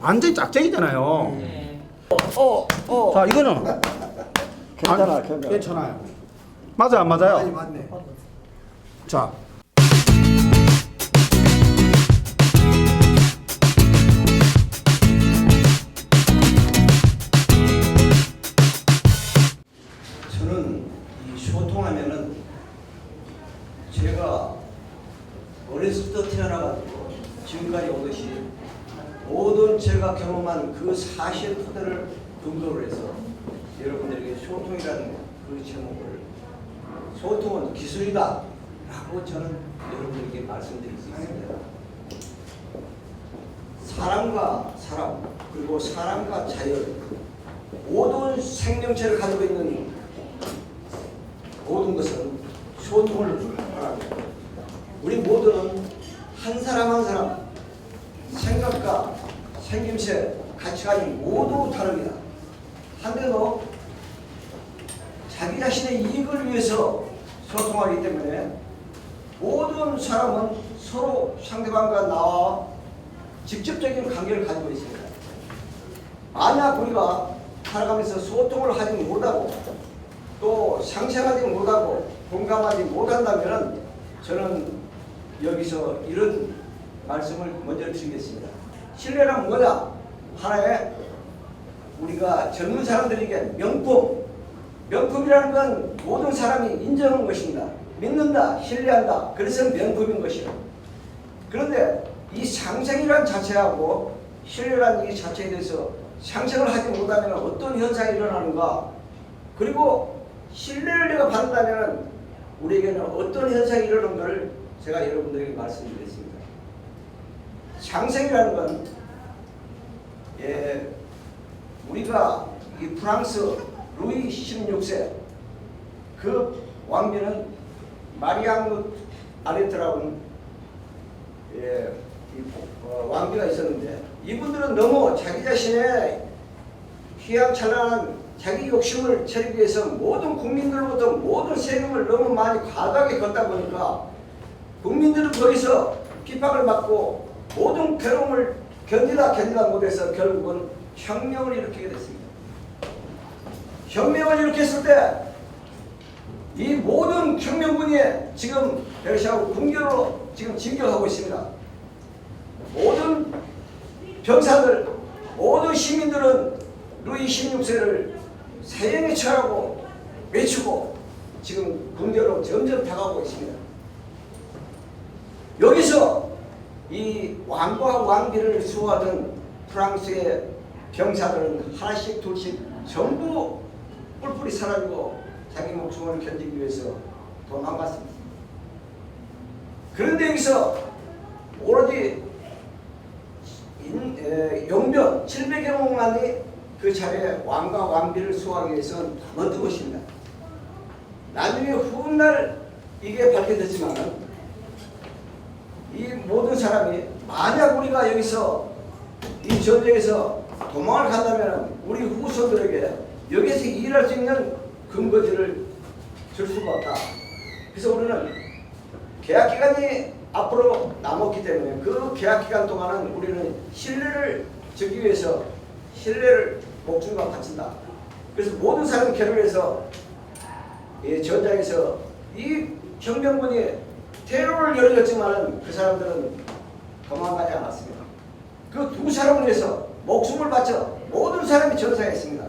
완전히 짝짝이잖아요. 자, 이거는 괜찮아, 괜찮아요. 맞아요, 안 맞아요? 아니, 맞네. 자. 저는 이 소통하면은 제가 어렸을 때 태어나가지고 지금까지 오듯이 모든 제가 경험한 그 사실 토대를 근거로 해서 여러분들에게 소통이라는 그 제목을 소통은 기술이다 라고 저는 여러분들에게 말씀드릴 수 있습니다. 사람과 사람 그리고 사람과 자연 모든 생명체를 가지고 있는 모든 것은 소통을 말합니다. 우리 모두는 한 사람 한 사람 생각과 생김새 가치관이 모두 다릅니다. 한데도 자기 자신의 이익을 위해서 소통하기 때문에 모든 사람은 서로 상대방과 나와 직접적인 관계를 가지고 있습니다. 만약 우리가 살아가면서 소통을 하지 못하고 또 상생하지 못하고 공감하지 못한다면 저는 여기서 이런 말씀을 먼저 드리겠습니다. 신뢰란 뭐냐? 하나의 우리가 젊은 사람들에게 명품이라는 건 모든 사람이 인정하는 것입니다. 믿는다, 신뢰한다. 그래서 명품인 것이요. 그런데 이 상생이란 자체하고 신뢰란 이 자체에 대해서 상생을 하지 못하면 어떤 현상이 일어나는가? 그리고 신뢰를 내가 받는다면 우리에게는 어떤 현상이 일어나는가를 제가 여러분들에게 말씀드리겠습니다. 상생이라는 건 우리가 이 프랑스 루이 16세 그 왕비는 마리앙 아레트라는 왕비가 있었는데 이분들은 너무 자기 자신의 휘황찬란한 자기 욕심을 채우기 위해서 모든 국민들로부터 모든 세금을 너무 많이 과다하게 걷다 보니까 국민들은 거기서 핍박을 받고 모든 괴로움을 견디다 못해서 결국은 혁명을 일으키게 됐습니다. 혁명을 일으켰을 때 이 모든 혁명군이 지금 러시아하고 군결로 지금 진격하고 있습니다. 모든 병사들, 모든 시민들은 루이 16세를 사형에 처하고 외치고 지금 군대로 점점 다가오고 있습니다. 여기서 이 왕과 왕비를 수호하던 프랑스의 병사들은 하나씩 둘씩 전부 뿔뿔이 사라지고 자기 목숨을 견디기 위해서 도망갔습니다. 그런데 여기서 오로지 용병 700여 명만이 그 자리에 왕과 왕비를 수호하기 위해서 남았던 것입니다. 나중에 훗날 이게 밝혀졌지만 이 모든 사람이 만약 우리가 여기서 이 전쟁에서 도망을 간다면 우리 후손들에게 여기서 일할 수 있는 근거지를 줄 수가 없다. 그래서 우리는 계약기간이 앞으로 남았기 때문에 그 계약기간 동안은 우리는 신뢰를 주기 위해서 신뢰를 목숨과 바친다. 그래서 모든 사람이 결혼해서 전장에서 이 혁명군이 테러를 열어줬지만 그 사람들은 도망가지 않았습니다. 그 두 사람을 위해서 목숨을 바쳐 모든 사람이 전사했습니다.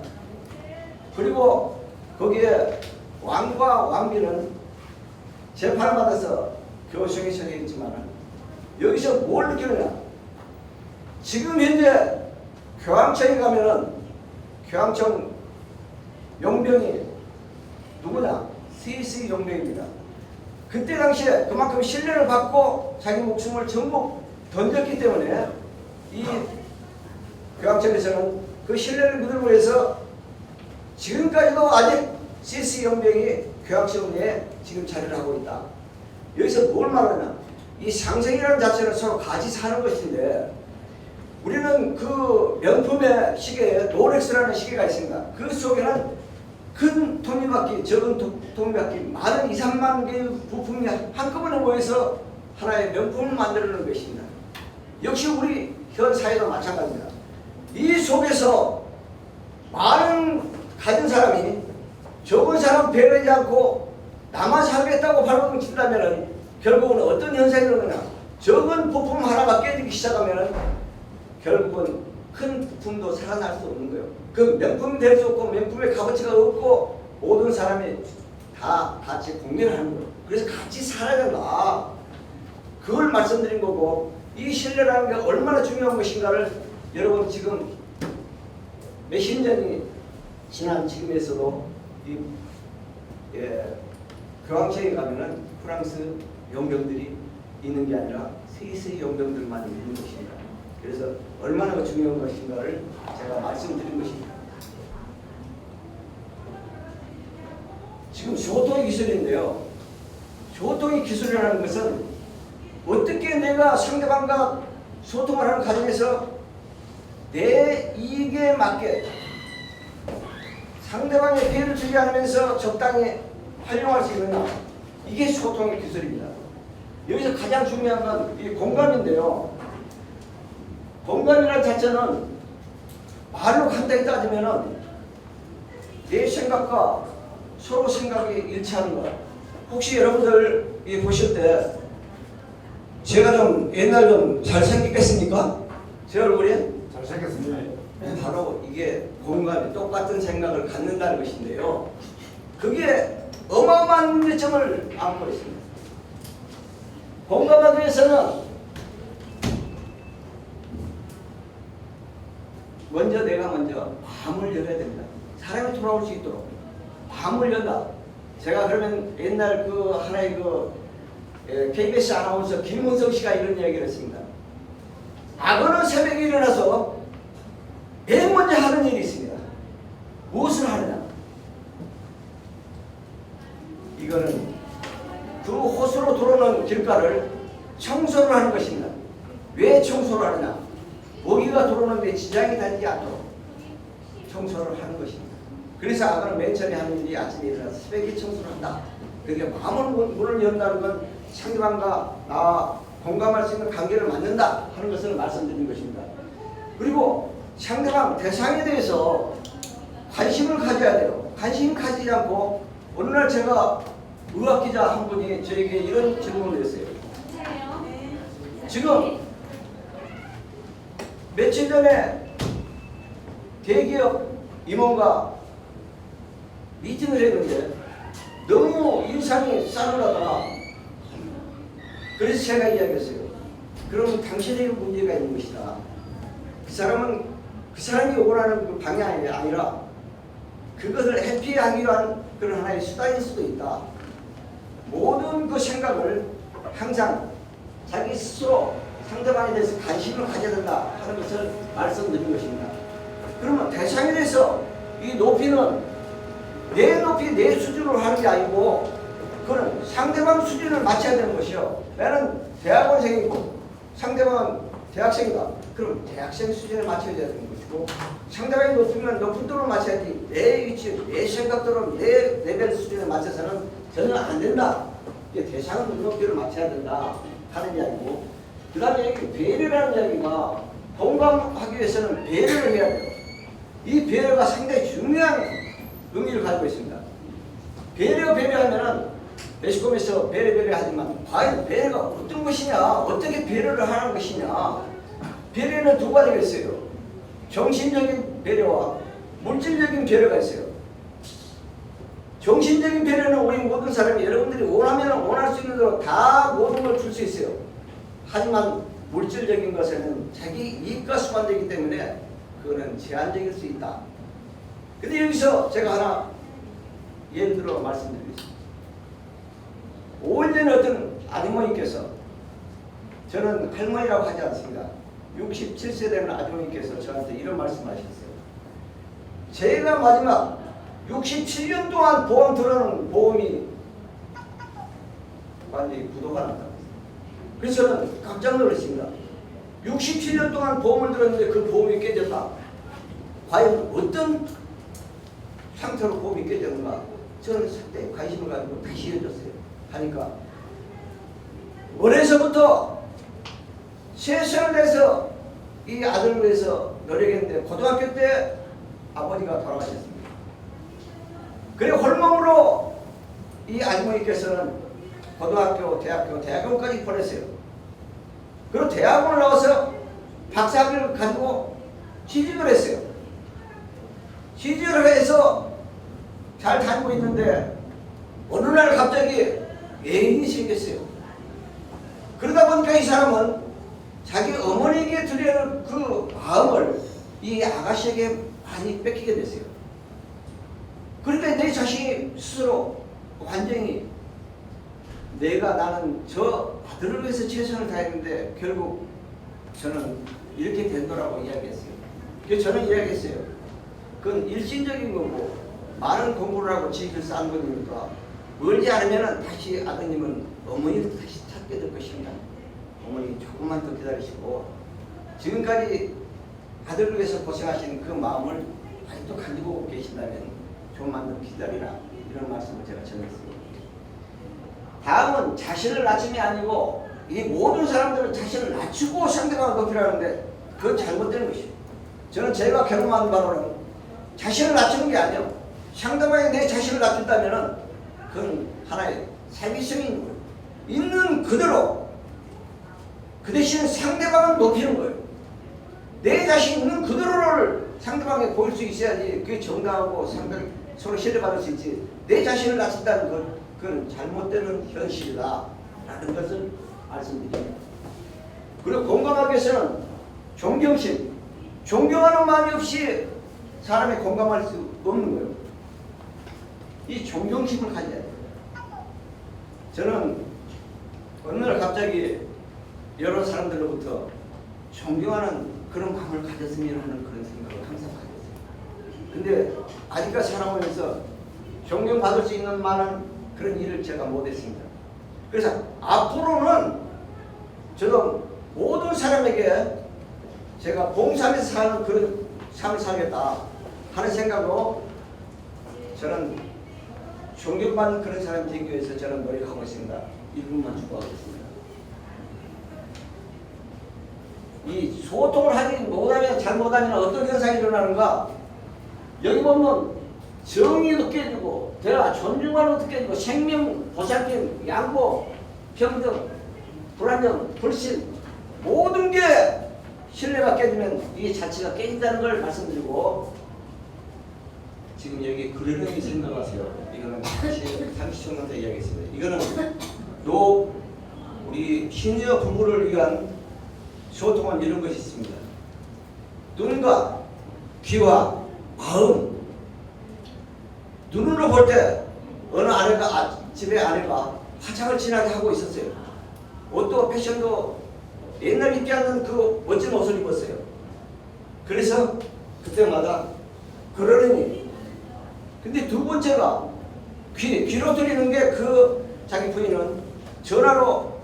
그리고 거기에 왕과 왕비는 재판을 받아서 교정에 처해있지만 여기서 뭘 느끼느냐? 지금 현재 교황청에 가면은 교황청 용병이 누구냐? 스위스 용병입니다. 그때 당시에 그만큼 신뢰를 받고 자기 목숨을 전부 던졌기 때문에 이 교황청에서는 그 신뢰를 믿음으로 해서 지금까지도 아직 스위스 용병이 교황청 내에 지금 자리를 하고 있다. 여기서 뭘 말하냐? 이 상생이라는 자체는 서로 같이 사는 것인데 우리는 그 명품의 시계에 롤렉스라는 시계가 있습니다. 그 속에는 큰 토미바퀴, 적은 토미바퀴, 많은 2, 3만 개의 부품이 한꺼번에 모여서 하나의 명품을 만들어내는 것입니다. 역시 우리 현 사회도 마찬가지입니다. 이 속에서 많은 가진 사람이 적은 사람 배려하지 않고 나만 살겠다고 발버둥 친다면 결국은 어떤 현상이 일어나냐. 적은 부품 하나가 깨지기 시작하면 결국은 큰 부품도 살아날 수 없는 거예요. 그 명품이 될 수 없고 명품의 값어치가 없고 모든 사람이 다 같이 공멸하는 거예요. 그래서 같이 살아야 된다. 그걸 말씀드린 거고, 이 신뢰라는 게 얼마나 중요한 것인가를 여러분 지금 몇십 년이 지난 지금에서도 이 교황청에 가면은 프랑스 용병들이 있는 게 아니라 스위스 용병들만 있는 것입니다. 그래서 얼마나 중요한 것인가를 제가 말씀드린 것입니다. 지금 소통의 기술인데요. 소통의 기술이라는 것은 어떻게 내가 상대방과 소통을 하는 과정에서 내 이익에 맞게 상대방의 피해를 주지 않으면서 적당히 활용할 수 있느냐, 이게 소통의 기술입니다. 여기서 가장 중요한 건 이 공감인데요. 공감이라는 자체는 말로 간단히 따지면은 내 생각과 서로 생각이 일치하는 것. 혹시 여러분들 보실 때 제가 좀 옛날 좀 잘생겼겠습니까? 제 얼굴이? 잘생겼습니다. 바로 이게 공감이 똑같은 생각을 갖는다는 것인데요. 그게 어마어마한 문제점을 안고 있습니다. 공감하기 위해서는 내가 먼저 마음을 열어야 됩니다. 사람이 돌아올 수 있도록 마음을 열다. 제가 그러면 옛날 그 하나의 KBS 아나운서 김문성 씨가 이런 이야기를 했습니다. 악어는 새벽에 일어나서 맨 먼저 하는 일이 있습니다. 무엇을 하느냐? 이거는 그 호수로 들어오는 길가를 청소를 하는 것입니다. 왜 청소를 하느냐? 모기가 들어오는데 지장이 되지 않도록 청소를 하는 것입니다. 그래서 악어는 맨 처음에 하는 일이 아침에 일어나서 새벽에 청소를 한다. 그러니까 마음을 문을 연다는 건 상대방과 나와 공감할 수 있는 관계를 만든다 하는 것을 말씀드린 것입니다. 그리고 상대방 대상에 대해서 관심을 가져야 돼요. 관심 가지지 않고 어느 날 제가 의학기자 한 분이 저에게 이런 질문을 했어요. 지금 며칠 전에 대기업 임원과 미팅을 했는데 너무 인상이 싸늘하다. 그래서 제가 이야기했어요. 그러면 당신에게 문제가 있는 것이다. 그 사람이 원하는 그 방향이 아니라 그것을 회피하기 위한 그런 하나의 수단일 수도 있다. 모든 그 생각을 항상 자기 스스로 상대방에 대해서 관심을 가져야 된다 하는 것을 말씀드린 것입니다. 그러면 대상에 대해서 이 높이는 내 높이 내 수준으로 하는 게 아니고 그는 상대방 수준을 맞춰야 되는 것이요. 나는 대학원생이고 상대방은 대학생이다. 그럼 대학생 수준에 맞춰야 되는 것이고 상대방이 높으면 높은 도로 맞춰야지 내 위치, 내 생각대로 내 레벨 수준에 맞춰서는 전혀 안 된다. 대상은 높이를 맞춰야 된다 하는 이야기고 그 다음에 배려라는 이야기가 공감하기 위해서는 배려를 해야 돼요. 이 배려가 상당히 중요한 의미를 가지고 있습니다. 배려하면은 매스컴에서 배려하지만 과연 배려가 어떤 것이냐, 어떻게 배려를 하는 것이냐. 배려는 두 가지가 있어요. 정신적인 배려와 물질적인 배려가 있어요. 정신적인 배려는 우리 모든 사람이 여러분들이 원하면 원할 수 있는 대로 다 모든 걸 줄 수 있어요. 하지만 물질적인 것에는 자기 이익과 수반되기 때문에 그거는 제한적일 수 있다. 근데 여기서 제가 하나 예를 들어 말씀드리겠습니다. 5일 전에 어떤 아주머니께서, 저는 할머니라고 하지 않습니다. 67세 되는 아주머니께서 저한테 이런 말씀하셨어요. 제가 마지막 67년 동안 보험 들어놓은 보험이 완전히 부도가 났다. 그래서 저는 깜짝 놀랐습니다. 67년 동안 보험을 들었는데 그 보험이 깨졌다. 과연 어떤 상태로 보험이 깨졌는가? 저는 그때 관심을 가지고 다시 해줬어요. 하니까 원에서부터 세상을 내서 이 아들을 위해서 노력했는데 고등학교 때 아버지가 돌아가셨습니다. 그래 홀몸으로 이 아주머니께서는 고등학교, 대학원까지 보냈어요. 그리고 대학원을 나와서 박사학위를 가지고 취직을 했어요. 취직을 해서 잘 다니고 있는데 어느 날 갑자기 애인이 생겼어요. 그러다 보니까 이 사람은 자기 어머니에게 드릴 그 마음을 이 아가씨에게 많이 뺏기게 됐어요. 그러니까 내 자신이 스스로 완전히 나는 저 아들을 위해서 최선을 다했는데 결국 저는 이렇게 된 거라고 이야기했어요. 그래서 저는 이야기했어요. 그건 일신적인 거고 많은 공부를 하고 지식을 쌓은 거니까 멀지 않으면 다시 아드님은 어머니를 다시 찾게 될 것입니다. 어머니 조금만 더 기다리시고 지금까지 아들을 위해서 고생하신 그 마음을 아직도 가지고 계신다면 조금만 더 기다리라, 이런 말씀을 제가 전했습니다. 다음은 자신을 낮춤이 아니고 이 모든 사람들은 자신을 낮추고 상대방을 높이라는데 그건 잘못된 것이에요. 저는 제가 경험한 바로는 자신을 낮추는 게 아니에요. 상대방이 내 자신을 낮춘다면 그건 하나의 사기성인 거예요. 있는 그대로 그 대신 상대방을 높이는 거예요. 내 자신이 있는 그대로를 상대방에 보일 수 있어야지 그게 정당하고 상당히 서로 신뢰받을 수 있지. 내 자신을 낮춘다는 것, 그건 잘못되는 현실이다 라는 것을 말씀드립니다. 그리고 공감하기 위해서는 존경심, 존경하는 마음이 없이 사람이 공감할 수 없는 거예요. 이 존경심을 가져야 돼요. 저는 어느 날 갑자기 여러 사람들로부터 존경하는 그런 마음을 가졌으면 하는 그런 생각을 항상 가졌어요. 근데 아직까지 살아오면서 존경받을 수 있는 많은 그런 일을 제가 못했습니다. 그래서 앞으로는 저도 모든 사람에게 제가 봉사하면서 사는 그런 삶을 살겠다 하는 생각으로 저는 존경받는 그런 사람이 되기 위해서 저는 노력하고 있습니다. 1분만 추가하겠습니다. 이 소통을 하지 못하면 잘못하면 어떤 현상이 일어나는가? 여기 보면 정의도 깨지고 대화 존중하는 것도 깨지고 생명, 보살핌, 양보, 평등, 불안정, 불신 모든 게 신뢰가 깨지면 이 자체가 깨진다는 걸 말씀드리고, 지금 여기 그러려니 생각하세요. 이거는 다시 30초 전에 이야기했습니다. 이거는 우리 시니어 부부를 위한 소통은 이런 것이 있습니다. 눈과 귀와 마음. 눈으로 볼 때 어느 집에 아내가 화장을 진하게 하고 있었어요. 옷도 패션도 옛날 입지 않는 그 멋진 옷을 입었어요. 그래서 그때마다 그러려니. 근데 두 번째가 귀로 들리는 게 그 자기 부인은 전화로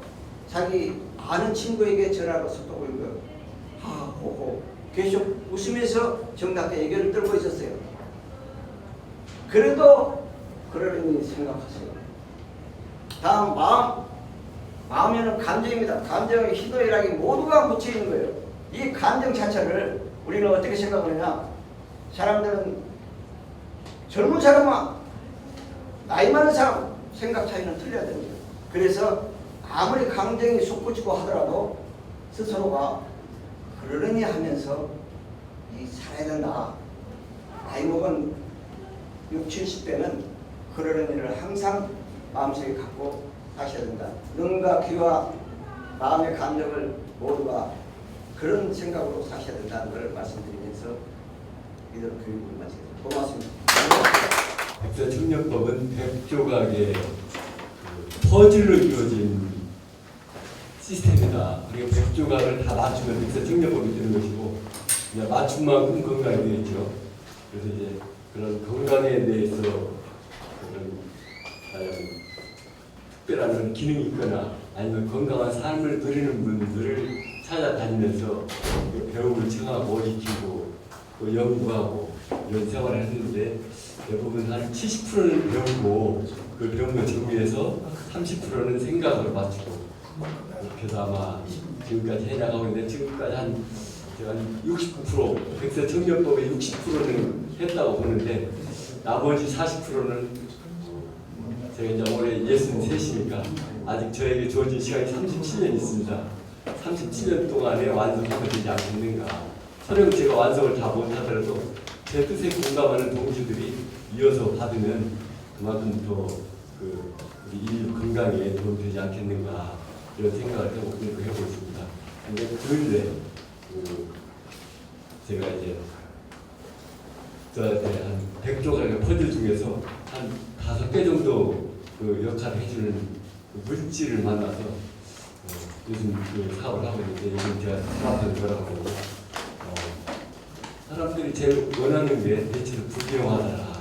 자기 아는 친구에게 전화로 속도고 있는 거예요. 호호. 계속 웃으면서 정답게 얘기를 들고 있었어요. 그래도 그러려니 생각하세요. 다음 마음에는 감정입니다. 감정의 희도애락이 모두가 묻혀 있는 거예요. 이 감정 자체를 우리는 어떻게 생각하느냐? 사람들은 젊은 사람과 나이 많은 사람 생각 차이는 틀려야 됩니다. 그래서 아무리 감정이 솟구치고 하더라도 스스로가 그러려니 하면서 살아야 된다. 나이 먹은 60, 70대는 그러려니를 항상 마음속에 갖고 사셔야 된다. 눈과 귀와 마음의 감정을 모두가 그런 생각으로 사셔야 된다는 걸 말씀드리면서 이대로 교육을 마치겠습니다. 고맙습니다. 백서청력법은 100조각의 퍼즐로 이루어진 시스템이다. 그리고 100조각을 다 맞추면 백서청력법이 되는 것이고, 이제 맞춘 만큼 건강이 되겠죠. 그래서 이제 그런 건강에 대해서 그런 특별한 그런 기능이 있거나 아니면 건강한 삶을 누리는 분들을 찾아다니면서 배움을 청하고 익히고 또 연구하고 이런 생활을 했는데, 대부분 한 70%는 배우고 그 배운 거 정리해서 30%는 생각으로 맞추고, 그렇게 해서 아마 지금까지 해나가고 있는데, 지금까지 한 제가 60% 백세 청년법의 60%는 했다고 보는데 나머지 40%는 제가 이제 올해 63이니까 아직 저에게 주어진 시간이 37년 있습니다. 37년 동안에 완성하면 되지 않겠는가. 설령 제가 완성을 다 못하더라도 제 뜻에 공감하는 동지들이 이어서 받으면 그만큼 더 우리 인류 건강에 도움이 되지 않겠는가 이런 생각을 해보고 있습니다. 근데 근래 제가 이제 저한테 한 100조 가량 퍼즐 중에서 한 5개 정도 그 역할을 해주는 물질을 만나서 요즘 그 사업을 하고 있는데 요즘 제가 사업을 들어가고 사람들이 제일 원하는 게 대체로 부귀영화다.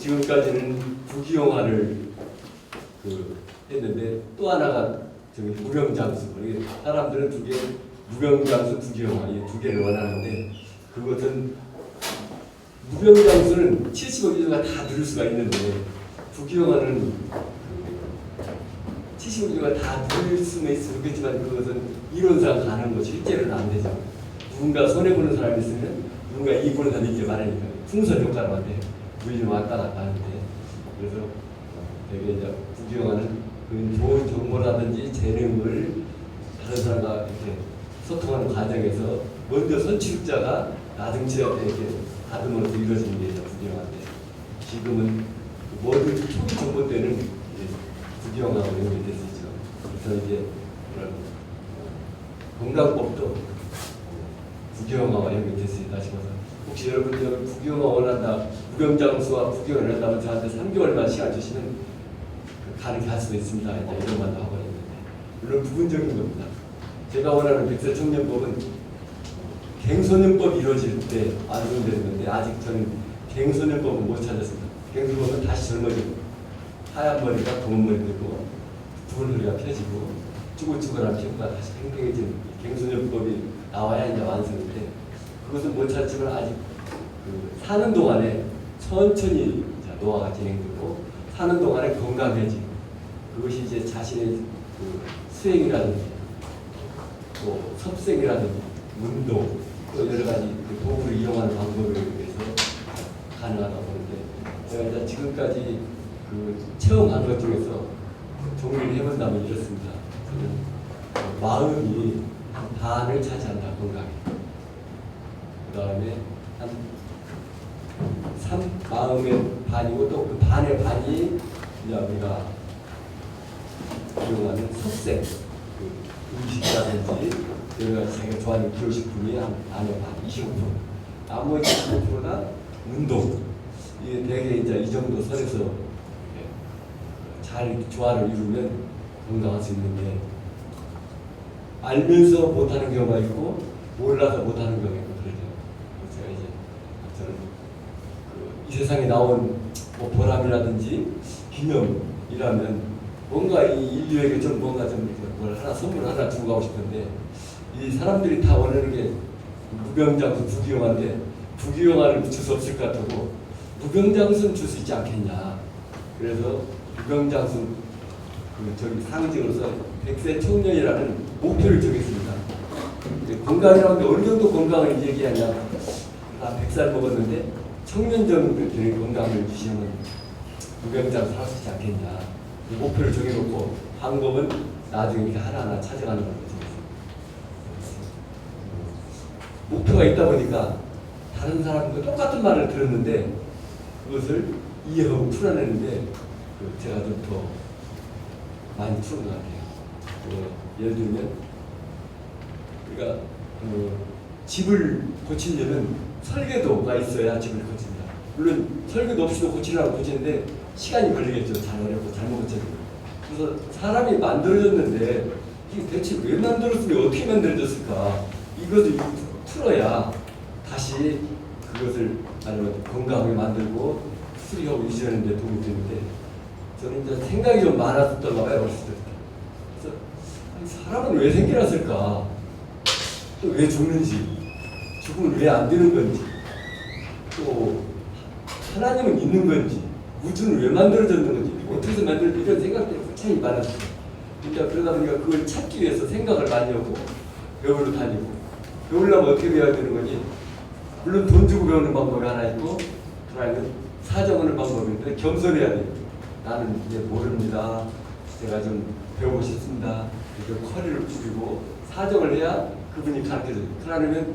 지금까지는 부귀영화를 했는데 또 하나가 저기 무병장수. 사람들은 두 개, 무병장수, 부귀영화 이 두 개를 원하는데 그것은 무병장수는 70억 인류가 다 누릴 수가 있는데 부귀영화는 70억 인류가 다 누릴 수는 있겠지만 그것은 이론상 가능한 것이 실제로는 안 되죠. 누군가 손해보는 사람이 있으면 누군가 이익 보는 사람이 있지 말하니까 풍선 효과로 한데 물이 왔다 갔다 하는데 그래서 되게 이제 부귀영화는 그 좋은 정보라든지 재능을 다른 사람과 이렇게 소통하는 과정에서 먼저 선취자가 나중치한테 이렇게 다듬어서 이루어지는 게 이제 부귀영화인데 지금은 모든 초기 정보 때는 부귀영화가 연결됐었죠. 그래서 이제 그런 건강법도 부귀영화와 연결됐습니다 싶어서 혹시 여러분들 부귀영화 원한다, 무병장수와 부귀영화를 한다면 저한테 3개월만 시간 주시면 가능하게 할 수도 있습니다. 이런 말도 하고 있는데 물론 부분적인 겁니다. 제가 원하는 백세 청년법은 갱소년법이 이루어질 때 완성되는 건데 아직 저는 갱소년법은 못 찾았습니다. 갱소년법은 다시 젊어지고 하얀 머리가 검은 머리 되고 붉은 머리가 펴지고 쭈글쭈글한 피부가 다시 팽팽해지는 갱소년법이 나와야 이제 완성인데 그것은 못 찾지만 아직 사는 동안에 천천히 노화가 진행되고 사는 동안에 건강해지고 그것이 이제 자신의 수행이라든지 또 섭생이라든지 운동 또 여러 가지 도구를 이용하는 방법에 의해서 가능하다고 보는데 제가 이제 지금까지 체험한 것 중에서 정리를 해본다면 이렇습니다. 저는 마음이 한 반을 차지한다 건강에. 그 다음에 한 마음의 반이고 또 그 반의 반이 이제 우리가 이용하는 섭생, 음식이라든지 여러 가지 자기가 좋아하는 기호식품이 한 반의 반, 25%. 나머지 15%가 운동. 이게 대개 이제 이 정도 선에서 잘 조화를 이루면 건강할 수 있는데 알면서 못하는 경우가 있고 몰라서 못하는 경우가 있고 그러죠. 제가 이제 저는 이 세상에 나온 뭐 보람이라든지 기념이라면 뭔가 이 인류에게 좀 뭔가 좀 뭘 하나 선물 하나 주고 가고 싶은데 이 사람들이 다 원하는 게 무병장수 부귀영화인데 부귀영화를 줄 수 없을 것 같고 무병장수는 줄 수 있지 않겠냐. 그래서 무병장수 저기 상징으로서 백세 청년이라는 목표를 정했습니다. 건강이라는 게 어느 정도 건강을 얘기하냐. 나 100살 먹었는데 청년 정도 되는 건강을 주시면 무병장수 할 수 있지 않겠냐. 목표를 정해놓고 방법은 나중에 이렇게 하나하나 찾아가는 걸로 정했습니다. 목표가 있다 보니까 다른 사람과 똑같은 말을 들었는데 그것을 이해하고 풀어내는데 제가 좀 더 많이 푸는 것 같아요. 예를 들면 우리가 집을 고치려면 설계도가 있어야 집을 고칩니다. 물론 설계도 없이도 고치려고 고치는데 시간이 걸리겠죠. 잘 어렵고 잘못 고쳐지고. 그래서 사람이 만들어졌는데 이게 대체 왜 만들었으면 어떻게 만들어졌을까? 이것을 풀어야 다시 그것을 아니면 건강하게 만들고 수리하고 유지하는 데 도움이 되는데 저는 이제 생각이 좀 많았었던 봐요. 어렸을 때. 그래서 아니, 사람은 왜 생겨났을까? 또 왜 죽는지, 죽으면 왜 안 되는 건지, 또 하나님은 있는 건지, 우주는 왜 만들어졌는 건지, 어떻게 해서 만들어졌는지 이런 생각들이 참 많았어요. 그러니까 그러다 보니까 그걸 찾기 위해서 생각을 많이 하고 배우러 다니고 배우려면 어떻게 배워야 되는 거니? 물론 돈 주고 배우는 방법이 하나 있고 또 하나는 사정하는 방법인데 겸손해야 돼요. 나는 이제 모릅니다. 제가 좀 배우고 싶습니다. 이렇게 허리를 숙이고 사정을 해야 그분이 가르쳐줘요. 그러면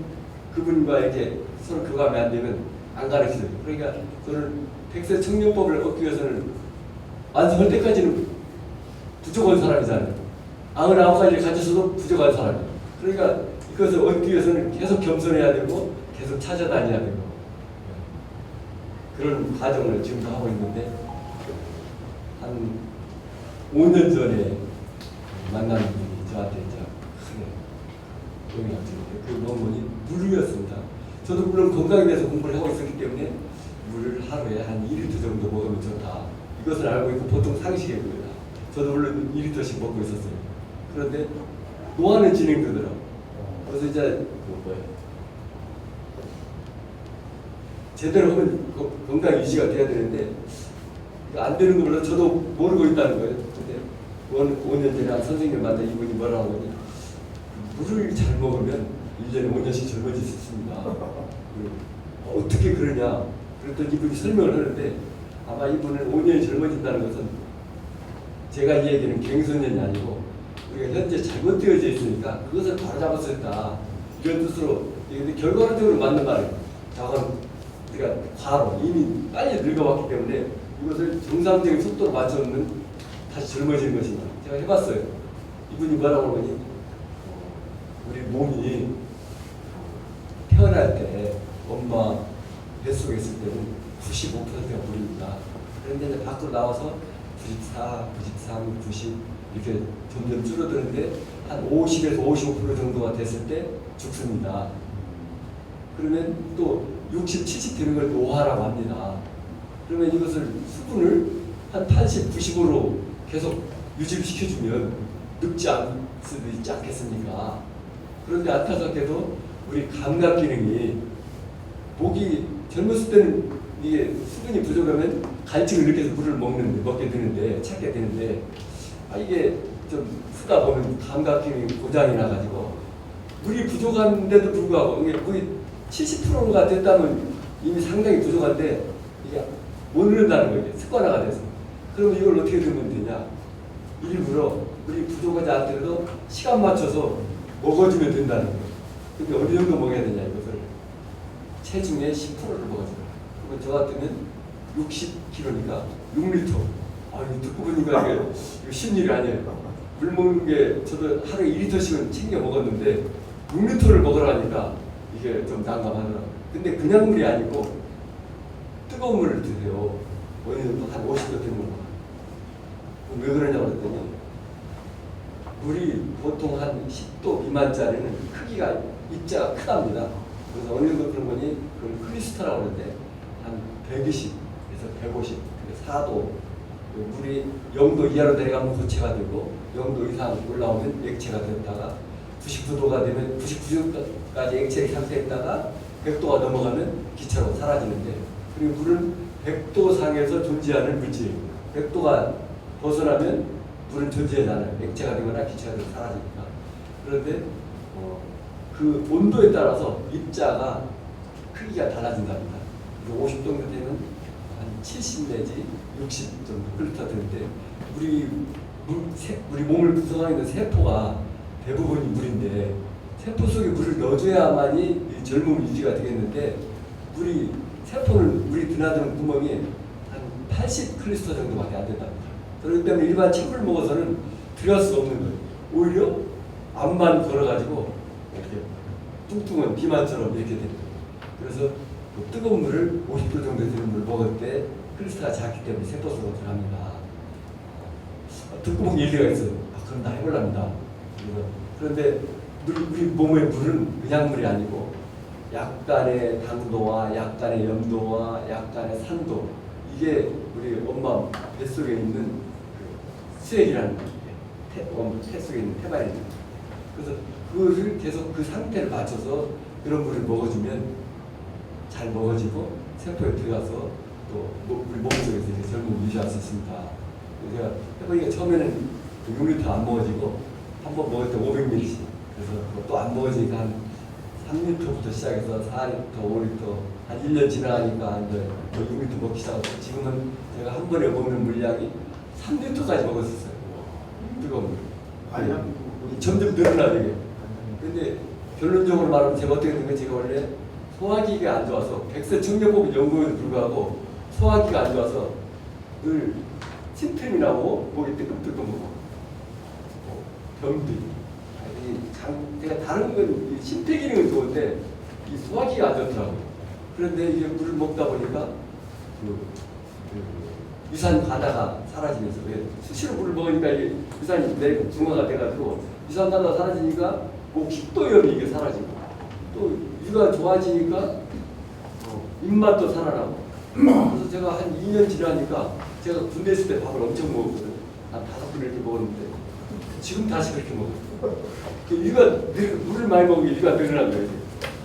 그분과 이렇게 서로 교감이 안 되면 안 가르쳐줘요. 그러니까 저는 백세 청년법을 얻기 위해서는 완성할 때까지는 부족한 사람이잖아요. 99가지를 가졌어도 부족한 사람이에요. 그러니까 이것을 얻기 위해서는 계속 겸손해야 되고 계속 찾아다녀야 되고 그런 과정을 지금도 하고 있는데 한 5년 전에 만난 분이 저한테 이제 크게 영향을 주는데 그 논문이 물이었습니다. 저도 물론 건강에 대해서 공부를 하고 있었기 때문에 물을 하루에 한 2리터 정도 먹으면 좋다. 이것을 알고 있고 보통 상식입니다. 저도 물론 2리터씩 먹고 있었어요. 그런데 노화는 진행되더라고요. 그래서 이제 제대로 하면 건강 유지가 돼야 되는데 안 되는 거 몰라 저도 모르고 있다는 거예요. 근데 5년 전에 한 선생님 만나 이분이 뭐라고 하더니 물을 잘 먹으면 1년에 5년씩 젊어질 수 있습니다. 어떻게 그러냐? 그랬더니 이분이 설명을 하는데 아마 이분은 5년이 젊어진다는 것은 제가 이 얘기는 갱소년이 아니고 우리가 현재 잘못되어져 있으니까 그것을 바로잡았을 다 이런 뜻으로 근데 결과론적으로 맞는 말이에요. 저건 우리가 과로 이미 빨리 늙어왔기 때문에 이것을 정상적인 속도로 맞춰놓는 다시 젊어지는 것입니다. 제가 해봤어요. 이분이 뭐라고 하니 우리 몸이 태어날 때 엄마 뱃속에 있을 때는 95%가 물입니다. 그런데 이제 밖으로 나와서 94, 93, 90 이렇게 점점 줄어드는데 한 50에서 55% 정도가 됐을 때 죽습니다. 그러면 또 60, 70 되는 걸 노화라고 합니다. 그러면 이것을 수분을 한 80, 90으로 계속 유지를 시켜주면 늙지 않을 수도 있지 않겠습니까? 그런데 안타깝게도 우리 감각 기능이 목이 젊었을 때는 이게 수분이 부족하면 갈증을 느껴서 물을 먹게 되는데 찾게 되는데 이게 좀 쓰다 보면 감각 기능이 고장이 나가지고 물이 부족한데도 불구하고 이게 물이 70%가 됐다면 이미 상당히 부족한데 이게 못 넣는다는 거예요. 습관화가 돼서. 그러면 이걸 어떻게 들으면 되냐? 일부러 물이 부족하지 않더라도 시간 맞춰서 먹어주면 된다는 거예요. 근데 어느 정도 먹어야 되냐 이것을 체중의 10%를 먹어줘요. 그러면 저 같으면 60kg니까 6리터. 이거 듣고 보니까 이거 쉬운 일이 아니에요. 물 먹는 게 저도 하루에 2리터씩은 챙겨 먹었는데 6리터를 먹으라니까 이게 좀 난감하더라고요. 근데 그냥 물이 아니고 뜨거운 물을 드세요. 어느 정도 한 50도 되는 거. 왜 그러냐고 그랬더니 물이 보통 한 10도 미만짜리는 크기가 입자가 크답니다. 그래서 어느 정도 그런 거니 그걸 크리스탈이라고 그러는데 한 120에서 150, 4도 물이 0도 이하로 내려가면 고체가 되고 0도 이상 올라오면 액체가 됐다가 99도가 되면 99도까지 액체 상태에 있다가 100도가 넘어가면 기체로 사라지는데 그리고 물은 100도 상에서 존재하는 물질이에요. 100도가 벗어나면 물은 존재하지 않아요. 액체가 되거나 기체가 되거나 사라집니다. 그런데 그 온도에 따라서 입자가 크기가 달라진답니다. 50 정도 되면 한 70 내지 60 정도 끓여드는데 우리 몸을 구성하고 있는 세포가 대부분이 물인데 세포 속에 물을 넣어줘야만이 이 젊음 유지가 되겠는데 물이 드나드는 구멍이 한 80 클리스터 정도밖에 안 된답니다. 그렇기 때문에 일반 찬물 먹어서는 들어갈 수 없는 거예요. 오히려 암만 걸어가지고 이렇게 뚱뚱한 비만처럼 이렇게 됩니다. 그래서 그 뜨거운 물을 50도 정도 되는 물을 먹을 때 클리스터가 작기 때문에 세포 속으로 들어갑니다. 듣고 보니 일리가 있어요. 그럼 나 해볼랍니다. 그런데 우리 몸의 물은 그냥 물이 아니고 약간의 당도와 약간의 염도와 약간의 산도 이게 우리 엄마 뱃속에 있는 그 수액이라는 태 속에 있는 태반입니다. 그래서 그것을 계속 그 상태를 맞춰서 그런 물을 먹어주면 잘 먹어지고 세포에 들어가서 또 우리 몸속에서 이렇게 젊음을 유지할 수 있습니다. 제가 해보니까 처음에는 6리터 안 먹어지고 한 번 먹을 때 500ml씩 그래서 또 안 먹어지니까 한 3리터부터 시작해서 4리터, 5리터, 한 1년 지나가니까 이제 6리터 먹기 시작하고 지금은 제가 한 번에 먹는 물량이 3리터까지 먹었었어요. 뜨거운 물. 점점 늘어나요 이게. 근데 결론적으로 말하면 제가 어떻게 된 건 제가 원래 소화기가 안 좋아서 백세 청력법인 연구에도 불구하고 소화기가 안 좋아서 늘 침샘이 나고 목이 뜨끔뜨끔하고 병도 있고. 제가 다른 건 심폐 기능은 좋은데 이 소화기가 안 좋더라고요. 그런데 이게 물을 먹다 보니까 유산 바다가 사라지면서 왜 수시로 물을 먹으니까 이게 유산이 내리고 중화가 돼가지고 유산 바다가 사라지니까 목 식도염이 이게 사라지고 또 위가 좋아지니까 입맛도 살아나고 그래서 제가 한 2년 지나니까 제가 군대 있을 때 밥을 엄청 먹었거든요. 한 5분 이렇게 먹었는데 지금 다시 그렇게 먹어요. 물을 많이 먹으면 위가 늘어난 거예요.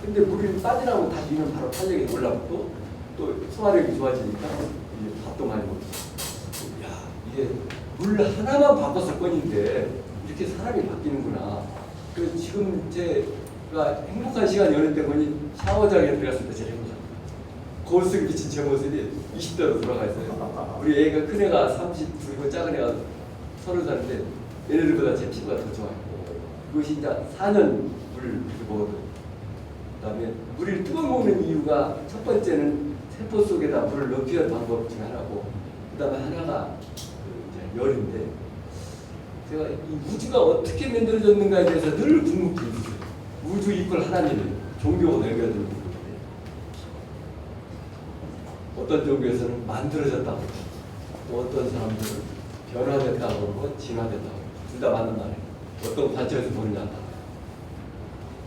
근데 물이 빠지나면 다시 위는 바로 탄력이 올라붙고 또 소화력이 좋아지니까 이제 밥도 많이 먹고. 야 이게 물 하나만 바꿨을 뿐인데 이렇게 사람이 바뀌는구나. 그래서 지금 제가 행복한 시간이 어느 때 보니 샤워장에 들어갔을 때 제일 행복합니다. 거울 속에 비친 제 모습이 20대로 돌아가 있어요. 우리 애가 큰 애가 30, 작은 애가 30살인데 얘네들보다 제 피부가 더 좋아요. 그것이 이제 4년 물을 이렇게 먹어도. 그다음에 물을 뜨거워 먹는 이유가 첫 번째는 세포 속에다 물을 넣기는 방법 중에 하나고, 그다음에 하나가 이제 열인데, 제가 이 우주가 어떻게 만들어졌는가에 대해서 늘 궁금해요. 우주 이퀄 하나님이 종교가 내려야 되는 부분인데, 어떤 종교에서는 만들어졌다고, 또 어떤 사람들은 변화됐다고 그러고 진화됐다고, 둘 다 맞는 말이에요. 어떤 관점에서 보느냐.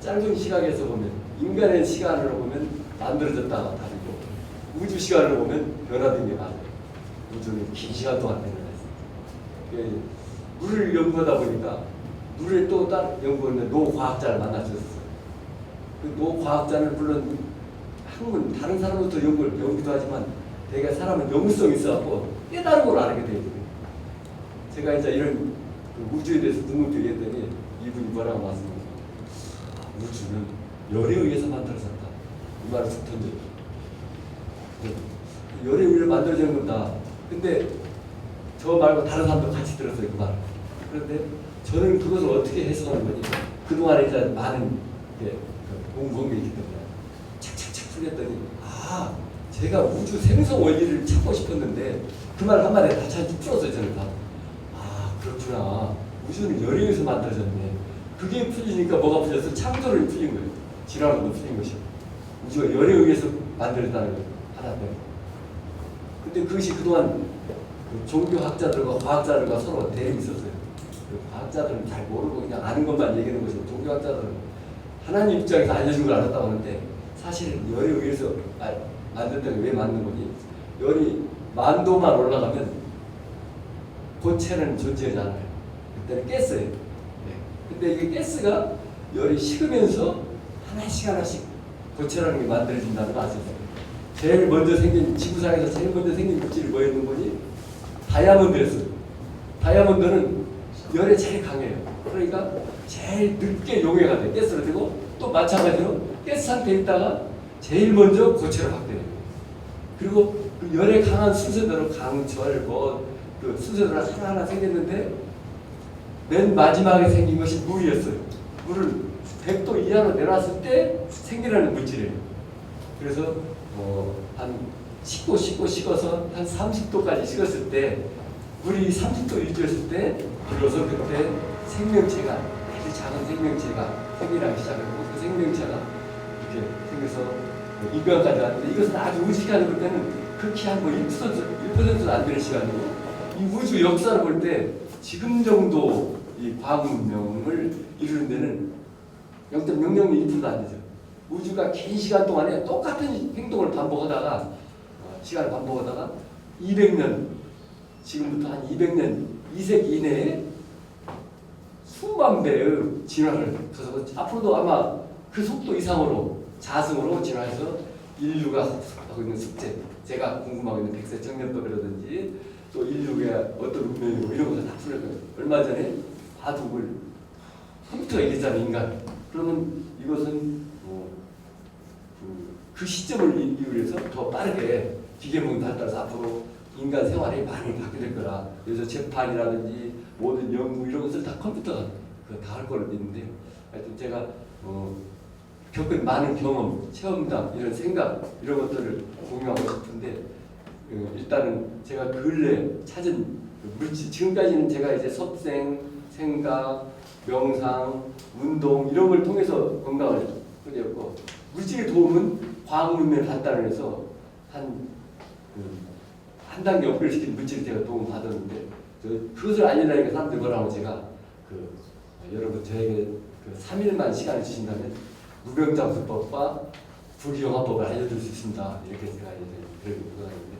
짧은 시각에서 보면, 인간의 시간으로 보면 만들어졌다가 다르고, 우주 시간으로 보면 변화된 게 맞아요. 우주는 긴 시간 동안 변화했어요. 물을 연구하다 보니까 물에 또 다른 연구하는 노과학자를 만나셨어요. 그 노과학자는 물론 학문 다른 사람부터 연구를 배우기도 하지만 되게 사람은 연구성이 있어갖고 깨달은 걸 알게 돼요. 제가 이제 이런 그 우주에 대해서 궁금증이 했더니 이분이 뭐라고 말씀하셨어요. 우주는 열에 의해서 만들어졌다. 이 말을 툭 던져요. 열에 의해서 만들어지는 거다. 근데 저 말고 다른 사람도 같이 들었어요, 그 말을. 그런데 저는 그것을 어떻게 해석하는 거니? 그동안에 이제 많은 공부한 게 있기 때문에 착착착 풀렸더니, 아, 제가 우주 생성 원리를 찾고 싶었는데 그 말 한마디에 다 잘 풀었어요, 저는 다. 아, 그렇구나. 우주는 열에 의해서 만들어졌네. 그게 풀리니까 뭐가 풀렸어? 창조를 풀린 거예요. 진화론도 풀린 것이고. 우주가 열에 의해서 만들어졌다는 거 하나 때문에. 근데 그것이 그동안 종교학자들과 과학자들과 서로 대립이 있었어요. 과학자들은 잘 모르고 그냥 아는 것만 얘기하는 것이고, 종교학자들은 하나님 입장에서 알려준 걸 알았다고 하는데, 사실은 열에 의해서 만들었다는 게 왜 맞는 거니? 열이 만도만 올라가면 고체는 존재하지 않아요. 그때는 가스예요. 근데 이게 가스가 열이 식으면서 하나씩 하나씩 고체라는 게 만들어진다는 거 아시죠? 제일 먼저 생긴, 지구상에서 제일 먼저 생긴 물질이 뭐였는 거니? 다이아몬드였어요. 다이아몬드는 열에 제일 강해요. 그러니까 제일 늦게 용해가 돼요. 가스로 되고, 또 마찬가지로 가스 상태에 있다가 제일 먼저 고체로 바뀌어요. 그리고 그 열에 강한 순서대로 강철, 그 순서대로 하나하나 생겼는데, 맨 마지막에 생긴 것이 물이었어요. 물을 100도 이하로 내놨을 때 생기는 물질이에요. 그래서 한 식어서 한 30도까지 식었을 때, 물이 30도 유지했을 때 비로소 그때 생명체가, 아주 작은 생명체가 생기나기 시작했고, 그 생명체가 이렇게 생겨서 인간까지 왔는데, 이것은 아주 우직한 볼 때는 극히 한 1%도 안 되는 시간이고, 이 우주 역사를 볼 때 지금 정도 이 과학 문명을 이루는 데는 0.001%도 안 되죠. 우주가 긴 시간 동안에 똑같은 행동을 반복하다가, 시간을 반복하다가 200년, 지금부터 한 200년, 2세기 이내에 수만 배의 진화를 거쳐서 앞으로도 아마 그 속도 이상으로 자승으로 진화해서 인류가 하고 있는 숙제, 제가 궁금하고 있는 백세 청년법이라든지 또 인류의 어떤 운명이고 이런 것을 다 풀을 거예요. 얼마 전에 바둑을 컴퓨터가 이기잖아요, 인간. 그러면 이것은 그 시점을 이유해서 더 빠르게 기계문 발달해서 앞으로 인간 생활이 많이 바뀌게 될 거라. 그래서 재판이라든지 모든 연구 이런 것을 다 컴퓨터가 다 할 거로 믿는데, 하여튼 제가 겪은 많은 경험, 체험담, 이런 생각 이런 것들을 공유하고 싶은데, 일단은 제가 근래 찾은 물질, 지금까지는 제가 이제 섭생, 생각, 명상, 운동 이런 걸 통해서 건강을 꾸렸고, 물질의 도움은 과학 문명을 발달을 해서 한 단계 업그레이드 시킨 물질을 제가 도움 받았는데, 그것을 알려달라니까 사람들이 뭐라고 제가 여러분 저에게 3일만 시간을 주신다면 무병장수법과 불기영화법을 알려드릴 수 있습니다. 이렇게 제가 그렇게 묻어놨는데,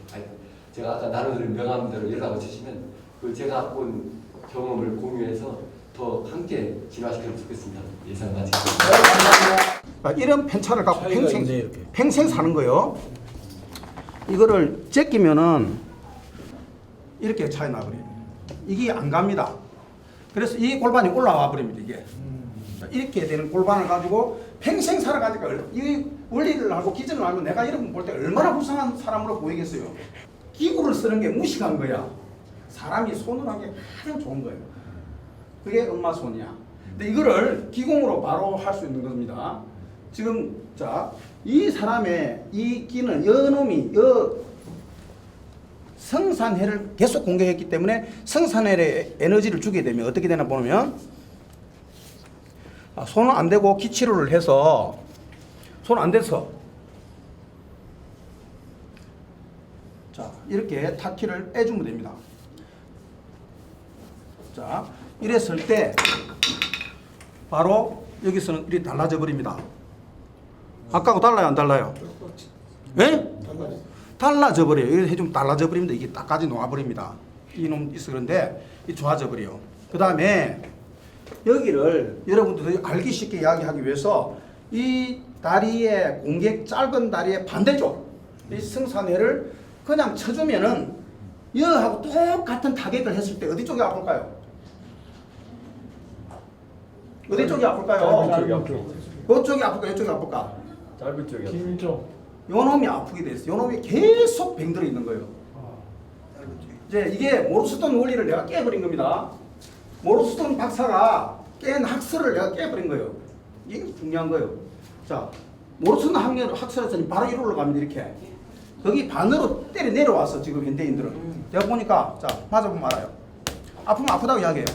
제가 아까 나눠드린 명함대로 연락을 주시면 그 제가 갖고 온 경험을 공유해서 더 함께 진화시키면 좋겠습니다. 예상 마치겠습니다. 이런 편차를 갖고 평생 사는 거요. 이거를 제끼면은 이렇게 차이 나버려요. 이게 안 갑니다. 그래서 이 골반이 올라와 버립니다. 이게 이렇게 되는 골반을 가지고 평생 살아가니까 이 원리를 알고 기준을 알고 내가 이런 볼 때 얼마나 불쌍한 사람으로 보이겠어요. 기구를 쓰는 게 무식한 거야. 사람이 손으로 하는 게 가장 좋은 거예요. 그게 엄마 손이야. 근데 이거를 기공으로 바로 할 수 있는 겁니다. 지금 이 사람의 이 기는 여놈이 성산해를 계속 공격했기 때문에 성산해에 에너지를 주게 되면 어떻게 되나 보면 손은 안 대고 기치료를 해서 손 안 대서 이렇게 타키를 빼주면 됩니다. 이랬을 때 바로 여기서는 이렇게 달라져 버립니다. 아까하고 달라요, 안 달라요? 예? 달라져 버려요. 이렇게 해주면 달라져 버립니다. 이게 딱까지 놓아 버립니다. 이놈 있어. 그런데 이 좋아져 버려요. 그 다음에 여기를 여러분들이 알기 쉽게 이야기하기 위해서 이 다리의 공격 짧은 다리의 반대쪽 이 승산회를 그냥 쳐주면은 여하고 똑같은 타격을 했을 때 어디 쪽이 아플까요? 어디 쪽이 아플까요? 이쪽이 아플까? 이쪽이 아플까? 짧은 쪽이요. 긴 쪽. 요놈이 아프게 됐어요. 요놈이 계속 병들어 있는 거예요. 이제 이게 모르스톤 원리를 내가 깨버린 겁니다. 모르스톤 박사가 깬 학설을 내가 깨버린 거예요. 이게 중요한 거예요. 모르스톤 학설에서는 바로 이리로 갑니다. 이렇게. 거기 반으로 때려 내려와서 지금 현대인들은. 내가 보니까 맞아보면 알아요. 아프면 아프다고 이야기해요.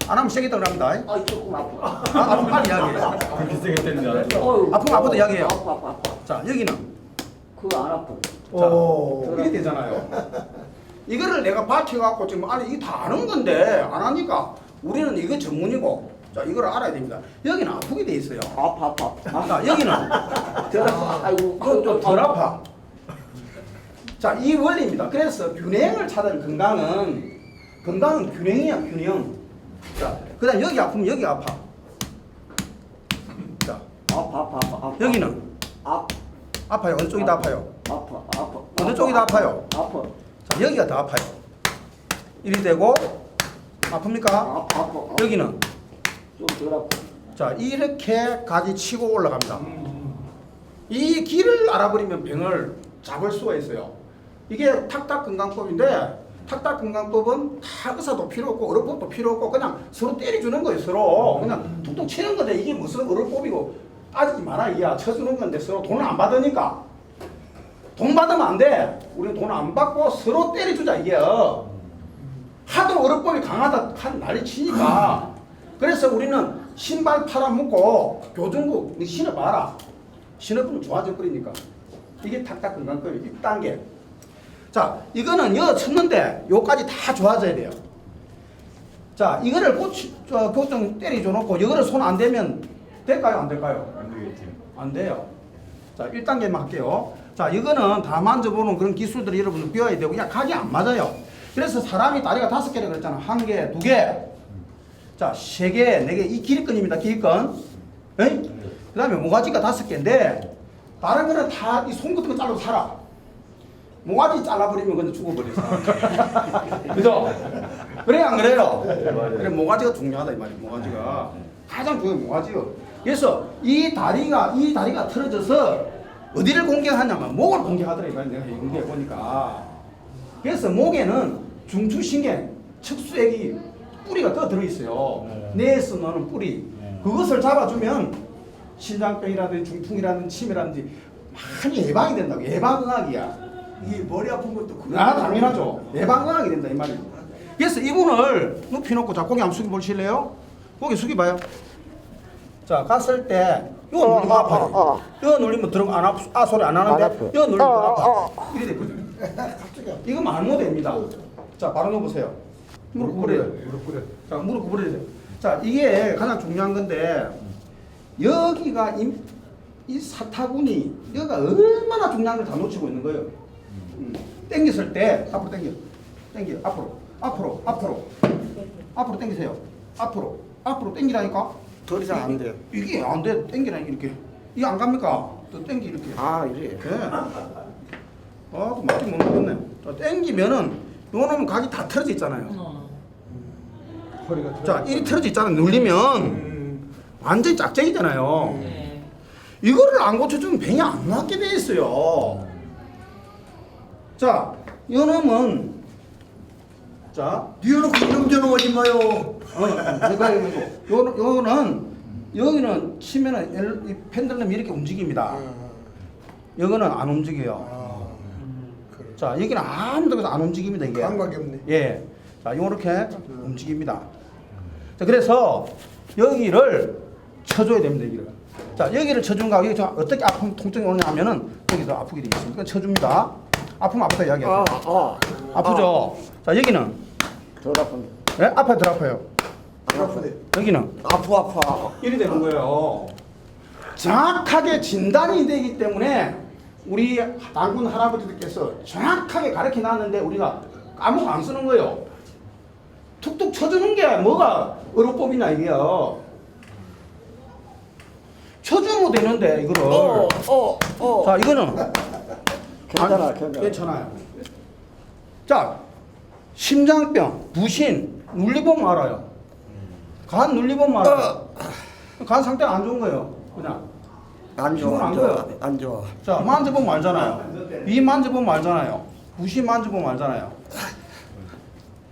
안 하면 세겠다고 합니다. 조금 아파. 아프면 빨리 이야기해요. 그렇게 세게 때리는 줄 알았어. 아프면 아프다 이야기해요. 아파. 여기는. 그거 안 아파. 이렇게 되잖아요. 이거를 내가 밝혀갖고 지금 아니 이게 다 아는 건데 안 하니까 우리는 이거 전문이고 이걸 알아야 됩니다. 여기는 아프게 돼 있어요. 아파. 여기는 아이고. 좀 덜 아파. 이 원리입니다. 그래서 균형을 찾은 건강은 균형이야, 균형. 그 다음 여기 아프면 여기 아파. 아파. 여기는 아파요. 어느 쪽이 더 아파요? 아파. 어느 쪽이 더 아파요? 아파. 여기가 더 아파요. 이리 되고 아픕니까? 아파. 여기는 좀 덜 아파. 이렇게 가지 치고 올라갑니다. 이 길을 알아버리면 병을 잡을 수가 있어요. 이게 탁탁건강법인데 탁탁건강법은 다 의사도 필요 없고 어른법도 필요 없고 그냥 서로 때려주는 거예요. 서로 그냥 툭툭 치는 건데 이게 무슨 어른법이고 따지지 마라 이야. 쳐주는 건데 서로 돈을 안 받으니까 돈 받으면 안 돼. 우리는 돈 안 받고 서로 때려주자 이게. 하도 어른법이 강하다 한 난리 치니까 그래서 우리는 신발 팔아먹고 교정국 너 신어봐라. 신어보면 좋아져 버리니까 이게 탁탁건강법이 1단계. 이거는 여 쳤는데 요까지 다 좋아져야 돼요. 이거를 보통 때려줘 놓고 이거를 손 안 대면 될까요? 안 될까요? 안 되겠죠. 안 돼요. 1단계만 할게요. 이거는 다 만져보는 그런 기술들을 여러분들 배워야 되고 그냥 각이 안 맞아요. 그래서 사람이 다리가 5개라고 그랬잖아. 1개, 2개, 3개, 4개. 이 길이끈입니다. 길이끈. 그 다음에 모가지가 5개인데 다른 거는 다 이 손 같은 거 잘라서 살아. 모가지 잘라버리면 그냥 죽어버려. 그죠? 그래 안 그래요? 그래 모가지가 중요하다 이 말이에요. 모가지가 가장 중요한 모가지요. 그래서 이 다리가 틀어져서 어디를 공격하냐면 목을 공격하더라고요. 내가 연구해 보니까. 그래서 목에는 중추신경, 척수액이 뿌리가 또 들어있어요. 뇌에서 나오는 뿌리. 그것을 잡아주면 심장병이라든지 중풍이라든지 치매라든지 많이 예방이 된다고. 예방의학이야. 이 머리 아픈 것도 그거. 당연하죠. 예방의학이 된다 이 말이에요. 그래서 이분을 높이 놓고 자 고개 한번 숙여 보실래요? 고개 숙여봐요. 자 갔을 때 이거 누르면 아파요. 이거 누르면 들어 안 아프, 소리 안 하는데 이거 누르면 아파. 이래 됐거든요. 이거 말못 됩니다. 자 바로 넣어보세요. 무릎 구부려요. 무릎 구부려. 자 무릎 구부려요. 자 이게 가장 중요한 건데 여기가 이 사타구니 여기가 얼마나 중요한 걸 다 놓치고 있는 거예요. 당겼을 때 앞으로 당겨 앞으로 당기세요. 앞으로 당기라니까. 더 이상 안 돼요. 이게 안 돼. 당기라니까 이렇게. 이게 안 갑니까? 또 당기 이렇게. 아 이래. 예. 또 맞지 못 먹겠네. 자, 당기면은 요놈은 각이 다 틀어져 있잖아요. 허리가 자, 이리 틀어져 있잖아요. 눌리면 완전히 짝짝이잖아요. 이거를 안 고쳐주면 병이 안 낫게 돼 있어요. 자, 요놈은 자, 뒤어놓고 이름 저놈 어디 마요. 요거는 여기는 치면은 이 펜들럼이 이렇게 움직입니다. 여기는 안 움직여요. 자, 여기는 아무 데서 안 움직입니다 이게. 감각이 없네. 예. 자, 요렇게 움직입니다. 자, 그래서 여기를 쳐줘야 됩니다 여기를. 자, 여기를 쳐준 거 여기 어떻게 아픔 통증이 오냐 하면은 여기서 아프게 되어 있습니다. 쳐줍니다. 아프면 아프다 이야기하세요. 아프죠. 자, 여기는 덜 아픈데. 예? 아파요, 덜 아파요. 아프네. 여기는 아파. 이리 되는 거예요. 정확하게 진단이 되기 때문에 우리 당군 할아버지들께서 정확하게 가르쳐 놨는데 우리가 아무것도 안 쓰는 거예요. 툭툭 쳐주는 게 뭐가 의료법이냐 이게요. 쳐주면 되는데 이거를. 자, 이거는 괜찮아. 괜찮아요. 자, 심장병, 부신 눌리보면 알아요. 간 눌리보면 알아요. 간 상태가 안 좋은 거예요. 그냥. 안 피곤한 좋아. 안 거예요. 좋아. 안 좋아. 자, 만져보면 알잖아요. 위 만져보면 알잖아요. 부신 만져보면 알잖아요.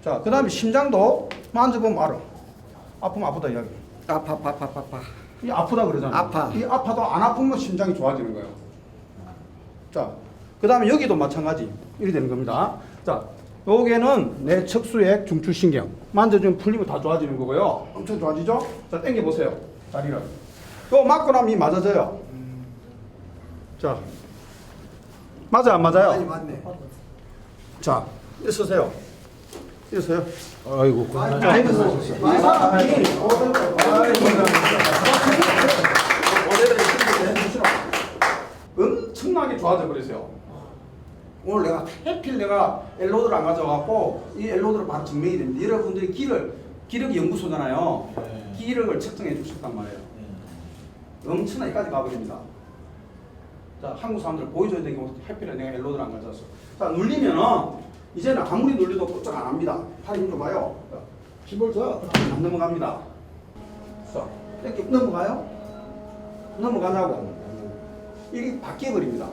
자, 그 다음에 심장도 만져보면 알아. 아프면 아프다 이야기. 아파. 이 아프다 그러잖아요. 아파. 이 아파도 안 아프면 심장이 좋아지는 거예요. 자, 그 다음에 여기도 마찬가지. 이렇게 되는 겁니다. 자, 여기는 내 척수액 중추신경. 만져주면 풀리면 다 좋아지는 거고요. 엄청 좋아지죠? 자, 당겨보세요. 다리를. 또 맞고 나면 이 맞아져요. 자, 맞아요, 안 맞아요? 많이 맞네. 자, 일어서세요. 일어서요. 아이고 자, 일어서. 이 사람이 엄청나게 좋아져 버렸어요. 오늘 내가 해필 내가 엘로드를 안 가져와갖고 이 엘로드를 바로 증명이 됩니다. 여러분들이 기력 연구소잖아요. 기력을 측정해 주셨단 말이에요. 엄청나게까지 가버립니다. 자, 한국 사람들 보여줘야 되는 게 해필에 내가 엘로드를 안 가져왔어. 자, 눌리면은 이제는 아무리 눌려도 꼼짝 안 합니다. 팔 힘 줘봐요. 힘을 줘. 안 넘어갑니다. 자, 이렇게 넘어가요? 넘어가냐고. 이게 바뀌어버립니다.